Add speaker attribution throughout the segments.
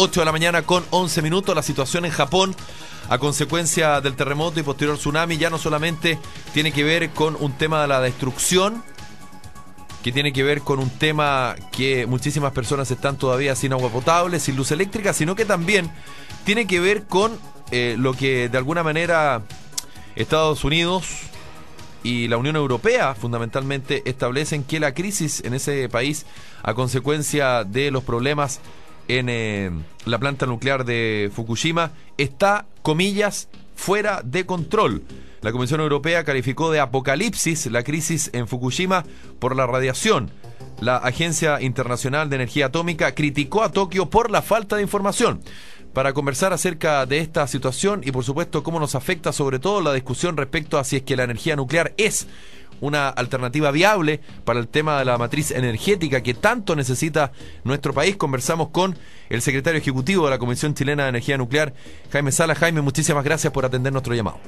Speaker 1: 8 de la mañana con 11 minutos. La situación en Japón a consecuencia del terremoto y posterior tsunami ya no solamente tiene que ver con un tema de la destrucción, que tiene que ver con un tema que muchísimas personas están todavía sin agua potable, sin luz eléctrica, sino que también tiene que ver con lo que de alguna manera Estados Unidos y la Unión Europea fundamentalmente establecen, que la crisis en ese país a consecuencia de los problemas en la planta nuclear de Fukushima está, comillas, fuera de control. La Comisión Europea calificó de apocalipsis la crisis en Fukushima por la radiación. La Agencia Internacional de Energía Atómica criticó a Tokio por la falta de información. Para conversar acerca de esta situación y por supuesto cómo nos afecta sobre todo la discusión respecto a si es que la energía nuclear es una alternativa viable para el tema de la matriz energética que tanto necesita nuestro país, conversamos con el secretario ejecutivo de la Comisión Chilena de Energía Nuclear, Jaime Sala. Jaime, muchísimas gracias por atender nuestro llamado.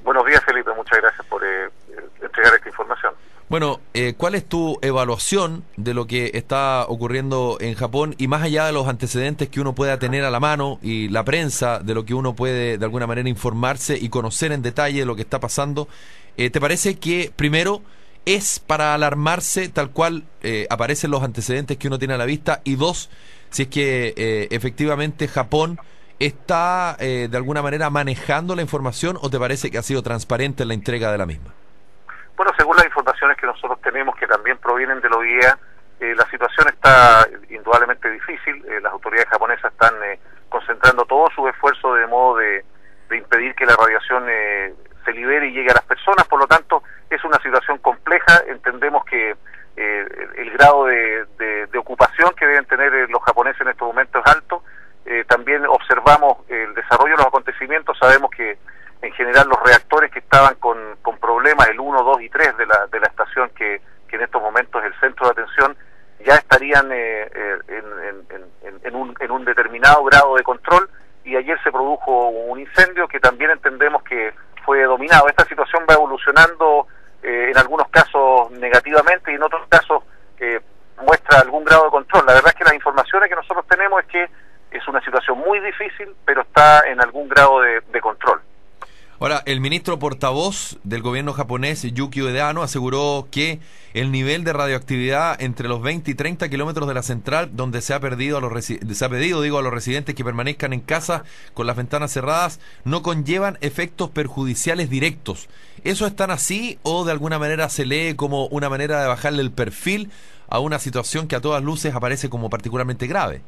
Speaker 2: Buenos días, Felipe, muchas gracias por entregar esta información.
Speaker 1: Bueno, ¿cuál es tu evaluación de lo que está ocurriendo en Japón y más allá de los antecedentes que uno pueda tener a la mano y la prensa, de lo que uno puede de alguna manera informarse y conocer en detalle lo que está pasando? ¿Te parece que primero es para alarmarse tal cual aparecen los antecedentes que uno tiene a la vista? Y dos, si es que efectivamente Japón está de alguna manera manejando la información, ¿o te parece que ha sido transparente en la entrega de la misma?
Speaker 2: Bueno, según las informaciones que nosotros tenemos, que también provienen de la OIEA, la situación está indudablemente difícil. Las autoridades japonesas están concentrando todos sus esfuerzos de modo de impedir que la radiación se libere y llegue a las personas. Por lo tanto, es una situación compleja. Entendemos que el grado de ocupación que deben tener los japoneses en estos momentos es alto. También observamos el desarrollo de los acontecimientos. Sabemos que en general los reactores que estaban con problemas, el 1, 2 y 3 de la estación que en estos momentos es el centro de atención, ya estarían en un determinado grado de control, y ayer se produjo un incendio que también entendemos que fue dominado. Esta situación va evolucionando en algunos casos negativamente y en otros casos muestra algún grado de control. La verdad es que las informaciones que nosotros tenemos es que es una situación muy difícil, pero está en algún grado de control.
Speaker 1: Ahora, el ministro portavoz del gobierno japonés, Yukio Edano, aseguró que el nivel de radioactividad entre los 20 y 30 kilómetros de la central, donde se ha pedido a los residentes que permanezcan en casa con las ventanas cerradas, no conllevan efectos perjudiciales directos. ¿Eso es tan así o de alguna manera se lee como una manera de bajarle el perfil a una situación que a todas luces aparece como particularmente grave?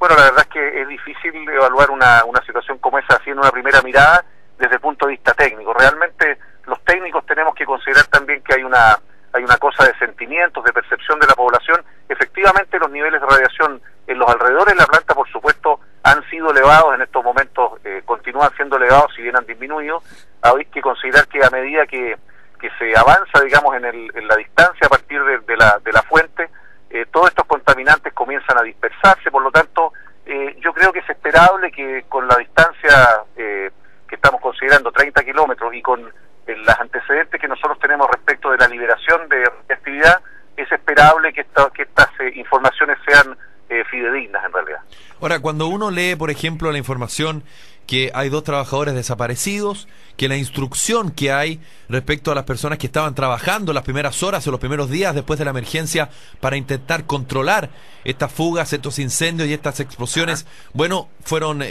Speaker 2: Bueno, la verdad es que es difícil evaluar una situación como esa así en una primera mirada desde el punto de vista técnico. Realmente los técnicos tenemos que considerar también que hay una cosa de sentimientos, de percepción de la población. Efectivamente, los niveles de radiación en los alrededores de la planta, por supuesto, han sido elevados en estos momentos, continúan siendo elevados, si bien han disminuido. Hay que considerar que a medida que se avanza, digamos, en la distancia a partir de la fuente, todos estos contaminantes comienzan a dispersarse. Por lo tanto, yo creo que es esperable que con la distancia que estamos considerando, 30 kilómetros, y con los antecedentes que nosotros tenemos respecto de la liberación de actividad, es esperable que estas informaciones sean fidedignas en realidad.
Speaker 1: Ahora, cuando uno lee, por ejemplo, la información que hay 2 trabajadores desaparecidos, que la instrucción que hay respecto a las personas que estaban trabajando las primeras horas o los primeros días después de la emergencia para intentar controlar estas fugas, estos incendios y estas explosiones, bueno, fueron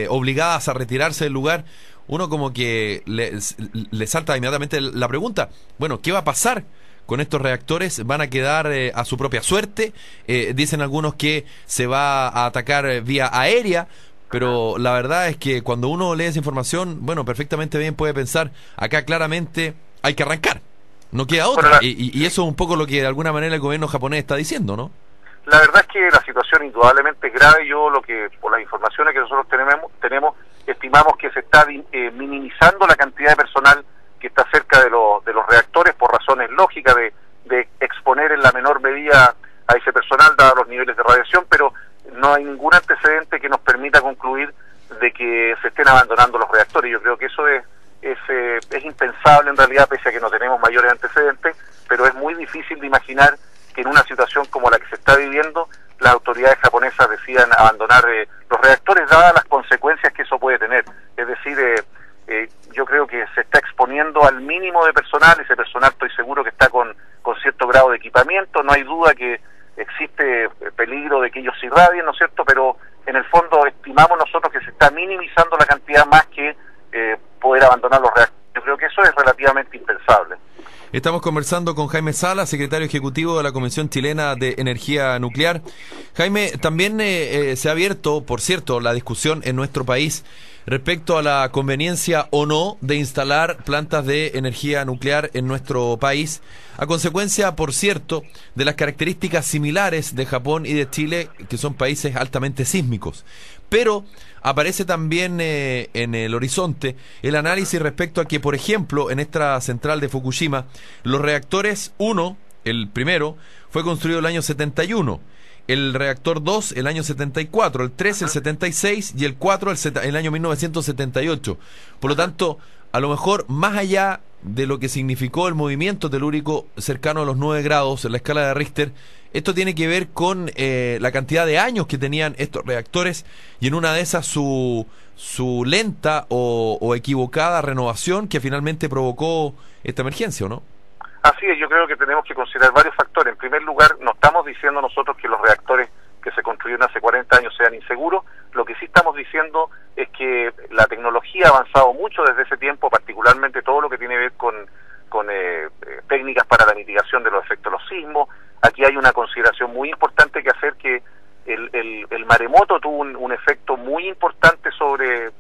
Speaker 1: obligadas a retirarse del lugar, uno como que le salta inmediatamente la pregunta, bueno, ¿qué va a pasar con estos reactores? ¿Van a quedar a su propia suerte? Dicen algunos que se va a atacar vía aérea, pero la verdad es que cuando uno lee esa información, bueno, perfectamente bien puede pensar, acá claramente hay que arrancar, no queda otra, y eso es un poco lo que de alguna manera el gobierno japonés está diciendo, ¿no?
Speaker 2: La verdad es que la situación indudablemente es grave. Yo por las informaciones que nosotros tenemos estimamos que se está minimizando la cantidad de personal que está cerca de los reactores por razones lógicas de exponer en la menor medida a ese personal dados los niveles de radiación, pero no hay ningún antecedente que nos permita concluir de que se estén abandonando los reactores. Yo creo que eso es impensable en realidad, pese a que no tenemos mayores antecedentes, pero es muy difícil de imaginar que en una situación como la que se está viviendo las autoridades japonesas decidan abandonar los reactores, dadas las consecuencias que eso puede tener. Es decir, yo creo que se está exponiendo al mínimo de personal. Ese personal estoy seguro que está con cierto grado de equipamiento. No hay duda que existe peligro de que ellos se irradien, ¿no es cierto? Pero en el fondo estimamos nosotros que se está minimizando la cantidad más que poder abandonar los reactores. Yo creo que eso es relativamente impensable.
Speaker 1: Estamos conversando con Jaime Sala, secretario ejecutivo de la Comisión Chilena de Energía Nuclear. Jaime, también se ha abierto, por cierto, la discusión en nuestro país respecto a la conveniencia o no de instalar plantas de energía nuclear en nuestro país, a consecuencia, por cierto, de las características similares de Japón y de Chile, que son países altamente sísmicos. Pero aparece también en el horizonte el análisis respecto a que, por ejemplo, en esta central de Fukushima, los reactores 1, el primero, fue construido el año 71, el reactor 2 el año 74, el 3 el 76 y el 4 el año 1978. Por lo tanto, a lo mejor, más allá de lo que significó el movimiento telúrico cercano a los 9 grados en la escala de Richter, esto tiene que ver con la cantidad de años que tenían estos reactores y en una de esas su lenta o equivocada renovación que finalmente provocó esta emergencia, ¿o no?
Speaker 2: Así es, yo creo que tenemos que considerar varios factores. En primer lugar, no estamos diciendo nosotros que los reactores que se construyeron hace 40 años sean inseguros. Lo que sí estamos diciendo es que la tecnología ha avanzado mucho desde ese tiempo, particularmente todo lo que tiene que ver con técnicas para la mitigación de los efectos de los sismos. Aquí hay una consideración muy importante que hacer, que el maremoto tuvo un efecto muy importante sobre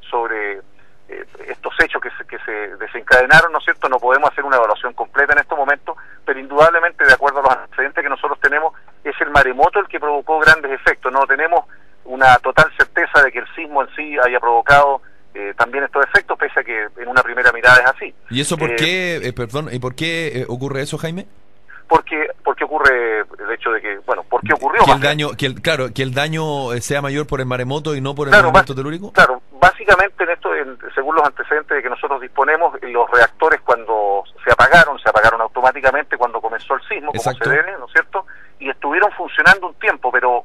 Speaker 2: estos hechos que se desencadenaron, ¿no es cierto? No podemos hacer una evaluación completa en estos momentos, pero indudablemente, de acuerdo a los antecedentes que nosotros tenemos, es el maremoto el que provocó grandes efectos. No tenemos una total certeza de que el sismo en sí haya provocado también estos efectos, pese a que en una primera mirada es así.
Speaker 1: ¿Y eso por qué, perdón, y por qué ocurre eso, Jaime?
Speaker 2: Porque ocurre el hecho de que, bueno, ¿por qué ocurrió?
Speaker 1: Que el daño sea mayor por el maremoto y no por el movimiento telúrico.
Speaker 2: Claro, básicamente según los antecedentes de que nosotros disponemos, los reactores cuando se apagaron automáticamente cuando comenzó el sismo,
Speaker 1: Exacto.
Speaker 2: Como se debe, ¿no es cierto? Y estuvieron funcionando un tiempo, pero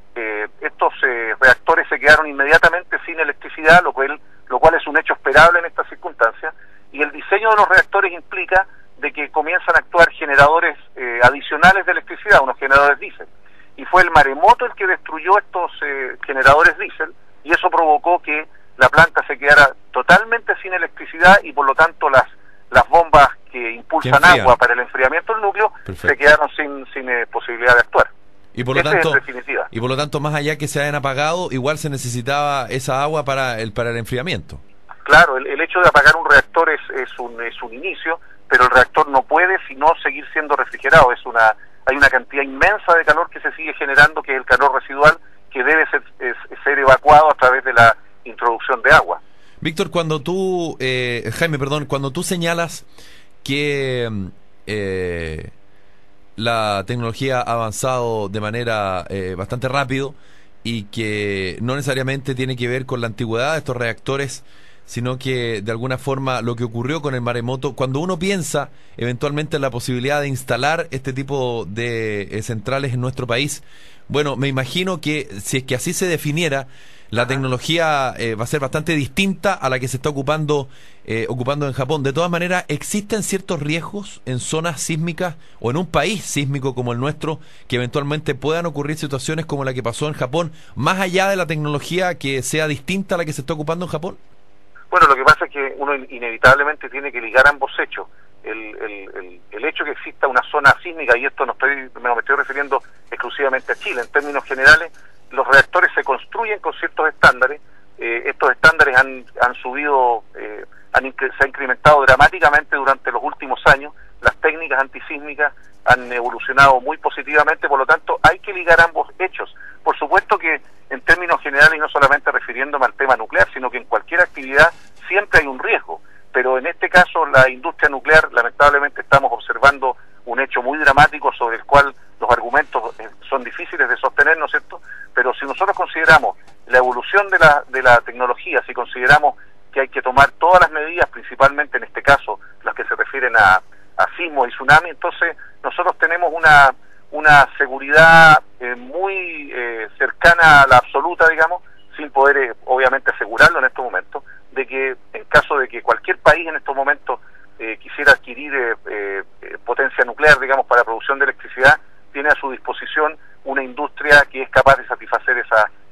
Speaker 2: estos reactores se quedaron inmediatamente sin electricidad, lo cual es un hecho esperable en estas circunstancias, y el diseño de los reactores implica de que comienzan a actuar generadores adicionales de electricidad, unos generadores diésel. Y fue el maremoto el que destruyó estos generadores diésel, y eso provocó que la planta se quedara totalmente sin electricidad, y por lo tanto las bombas que impulsan agua para el enfriamiento del núcleo se quedaron sin posibilidad de actuar.
Speaker 1: Y por lo tanto, más allá que se hayan apagado, igual se necesitaba esa agua para el enfriamiento.
Speaker 2: Claro, el hecho de apagar un reactor es un inicio, pero el reactor no puede sino seguir siendo refrigerado. Hay una cantidad inmensa de calor que se sigue generando, que es el calor residual, que debe ser evacuado a través de la introducción de agua.
Speaker 1: Víctor, Jaime, cuando tú señalas que la tecnología ha avanzado de manera bastante rápido y que no necesariamente tiene que ver con la antigüedad de estos reactores, sino que de alguna forma lo que ocurrió con el maremoto, cuando uno piensa eventualmente en la posibilidad de instalar este tipo de centrales en nuestro país, bueno, me imagino que si es que así se definiera, la tecnología va a ser bastante distinta a la que se está ocupando en Japón. De todas maneras, ¿existen ciertos riesgos en zonas sísmicas o en un país sísmico como el nuestro que eventualmente puedan ocurrir situaciones como la que pasó en Japón, más allá de la tecnología que sea distinta a la que se está ocupando en Japón?
Speaker 2: Bueno, lo que pasa es que uno inevitablemente tiene que ligar ambos hechos. El hecho que exista una zona sísmica, y esto no me estoy refiriendo exclusivamente a Chile, en términos generales, los reactores se construyen con ciertos estándares. Estos estándares han subido, se ha incrementado dramáticamente durante los últimos años. Las técnicas antisísmicas han evolucionado muy positivamente, por lo tanto hay que ligar ambos hechos. Por supuesto que en términos generales, y no solamente refiriéndome al tema nuclear, sino que en cualquier actividad siempre hay un riesgo, pero en este caso la industria nuclear, lamentablemente estamos observando un hecho muy dramático sobre el cual los argumentos son difíciles de sostener, ¿no es cierto? Pero si nosotros consideramos la evolución de la tecnología, si consideramos que hay que tomar todas las medidas, principalmente en este caso las que se refieren a sismos y tsunami, entonces nosotros tenemos una seguridad muy cercana a la absoluta, digamos, sin poder obviamente asegurarlo en estos momentos, de que en caso de que cualquier país en estos momentos quisiera adquirir potencia nuclear, digamos, para producción de electricidad, tiene a su disposición una industria que es capaz de satisfacer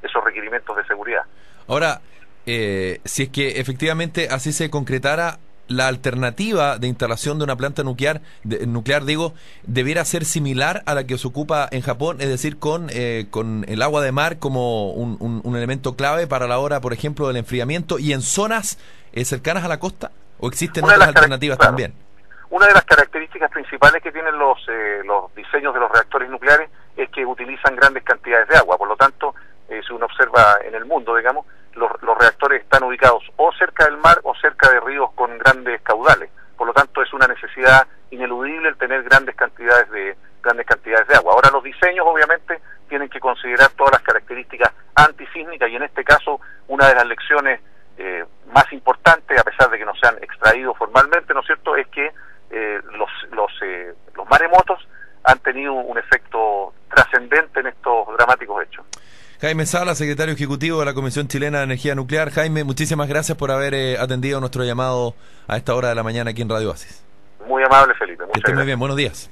Speaker 2: esos requerimientos de seguridad.
Speaker 1: Ahora, si es que efectivamente así se concretara, la alternativa de instalación de una planta nuclear, debiera ser similar a la que se ocupa en Japón, es decir, con el agua de mar como un elemento clave para la hora, por ejemplo, del enfriamiento, y en zonas cercanas a la costa, ¿o existen otras alternativas también?
Speaker 2: Una de las características principales que tienen los diseños de los reactores nucleares es que utilizan grandes cantidades de agua. Por lo tanto, si uno observa en el mundo, digamos, los reactores están ubicados o cerca del mar o cerca de ríos con grandes caudales. Por lo tanto, es una necesidad ineludible el tener grandes cantidades de agua. Ahora, los diseños obviamente tienen que considerar todas las características antisísmicas, y en este caso una de las lecciones más importantes, a pesar de que no se han extraído formalmente, ¿no es cierto?, es que los maremotos han tenido un efecto trascendente en estos dramáticos hechos.
Speaker 1: Jaime Sala, secretario ejecutivo de la Comisión Chilena de Energía Nuclear. Jaime, muchísimas gracias por haber atendido nuestro llamado a esta hora de la mañana aquí en Radio Oasis.
Speaker 2: Muy amable, Felipe. Muchas
Speaker 1: que esté
Speaker 2: gracias.
Speaker 1: muy bien, buenos días.